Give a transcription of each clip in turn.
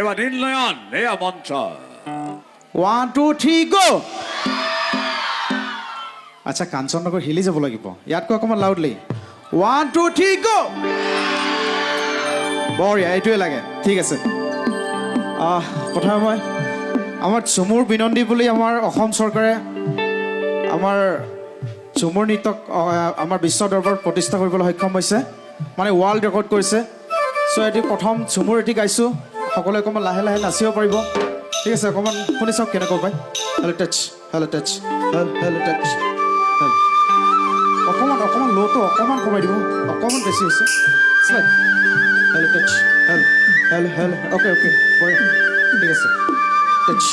এবাৰ নীলনয়ন এয়া মঞ্চ 1 2 3 গো আচ্ছা কাঞ্চননগৰ হিলি যাব লাগিব ইয়াতকৈ অকমান লাউডলি 1 2 3 গো বঢ়িয়া এইটোৱে লাগে ঠিক আছে প্ৰথমে মই আমাৰ ঝুমুৰ বিনন্দী বুলি আমাৰ অসম চৰকাৰে আমাৰ ঝুমুৰ নৃত্যক আমাৰ বিশ্ব দৰবাৰত প্ৰতিষ্ঠা কৰিবলৈ সক্ষম হৈছে মানে ৱৰ্ল্ড ৰেকৰ্ড কৰিছে চ' এটি প্ৰথম ঝুমুৰ এটি গাইছোঁ সকলোৱে অকণমান লাহে লাহে নাচিব পাৰিব ঠিক আছে অকণমান শুনি চাওক কেনেকৈ পায় hello' touch hello' touch hello' touch অকণমান অকণমান ল'টো অকণমান কমাই দিব অকণমান বেছি হৈছে slide hello' touch hello' hello' hello' okay okay বঢ়িয়া ঠিক আছে টাচ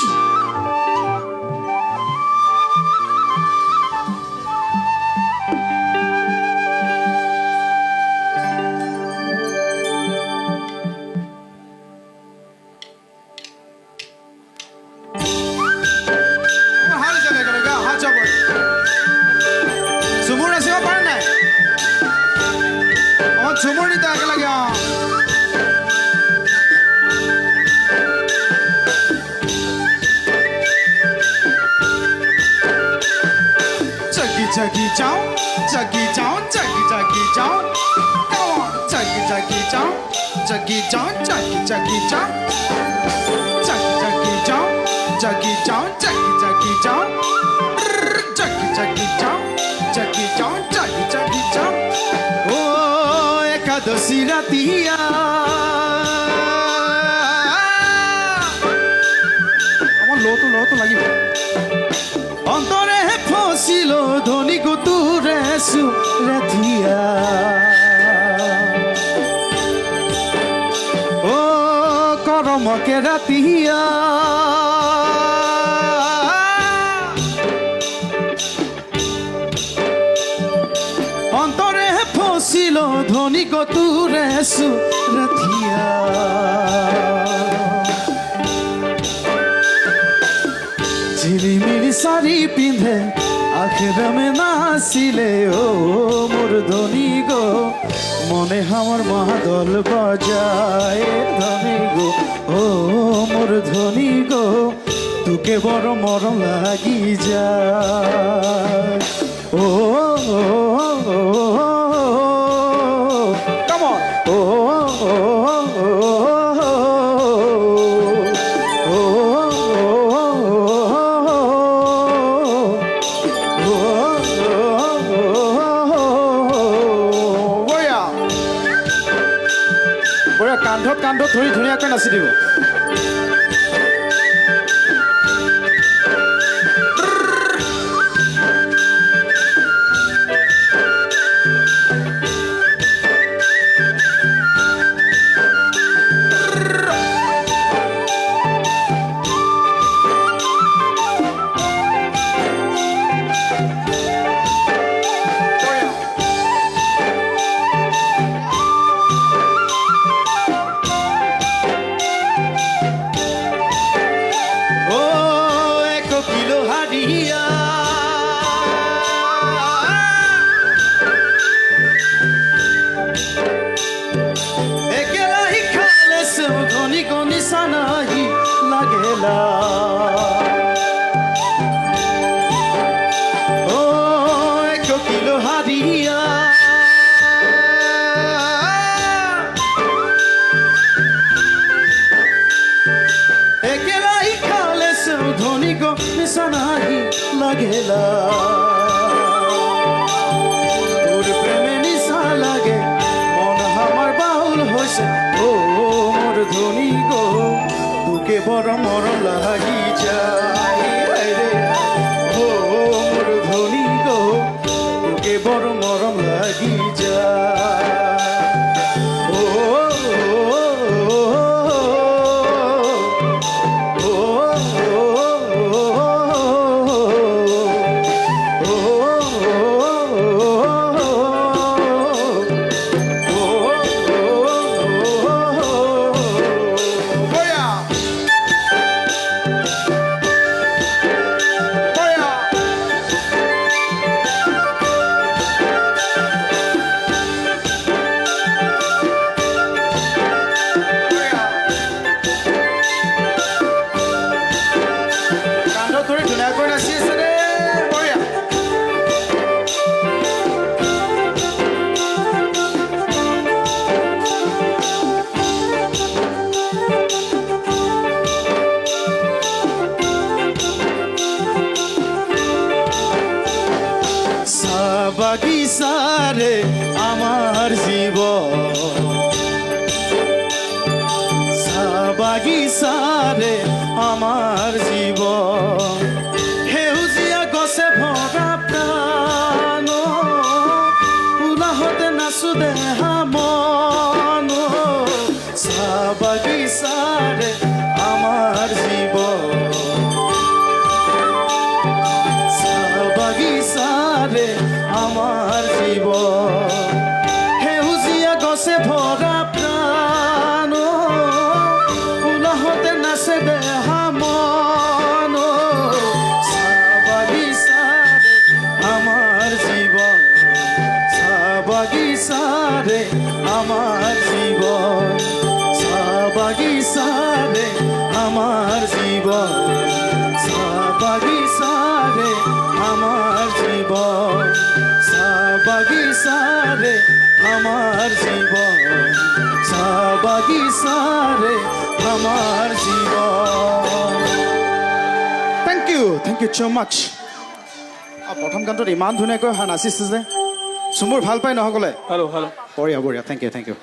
ঝুমুৰ নাচিব পাৰে নাই অঁ ঝুমুৰ নৃত্য একেলগে অঁ জাগি জাগি যাওঁ জাগি যাওঁ জাগি জাগি যাওঁ জাগি জাগি যাওঁ জাগি যাওঁ জাগি জাগি যাওঁ জাগি জাগি যাওঁ জাগি যাওঁ জাগি জাগি যাওঁ জাগি জাগি যাওঁ জাগি যাওঁ জাগি জাগি যাওঁ ও একাদশী ৰাতিয়া আমাৰ ল'টো লাগিব অন্তৰে ফচিল ধনী গোটুৰে ৰাতিয়া ও কৰমকে ৰাতিয়া অন্তৰে ফচিল ধনী গোটুৰে ৰাতিয়া ঝিলিমিলি শাড়ি পিন্ধে আখেরামে নাচিলে ও মোর ধনী গো মনে আমার মাদল বাজায় ধনী গো ও মোর ধনী গো তোকে বড় মরম লাগি যায় ও come on কান্ধত ধৰি ধুনীয়াকৈ নাচি দিব লাগেলা তোর প্রেমে নিশা লাগে মন আমার বাউল হইছে ও মোর ধনী গো তোকে বড় মরম লাগি যায় রে ও মোর ধনী গো তোকে বড় মরম লাগি যায় ও বাগিচাৰে আমাৰ জীৱন সেউজীয়া গছে ভৰা প্ৰাণ উলাহতে নাচো দেহা মন চাহ বাগিচাৰে আমাৰ জীৱন চাহ বাগিচাৰে আমাৰ জীৱন সেউজীয়া গছে ভৰা প্ৰাণ উলাহতে নাচে দেহা মন চাহ বাগিচাৰে আমাৰ জীৱন চাহ বাগিচাৰে আমাৰ জীৱন চাহ বাগিচাৰে আমাৰ জীৱন চাহ বাগিচাৰে আমাৰ জীৱন চাহ বাগিচাৰে আমাৰ জীৱন চাহ বাগিচাৰে আমাৰ জীৱন থেংক ইউ ছ' মাছ প্ৰথম গানটোত ইমান ধুনীয়াকৈ নাচিছে যে চুমুৰ ভাল পায় নহ'লে হেল্ল' হেল্ল' বঢ়িয়া বঢ়িয়া থেংক ইউ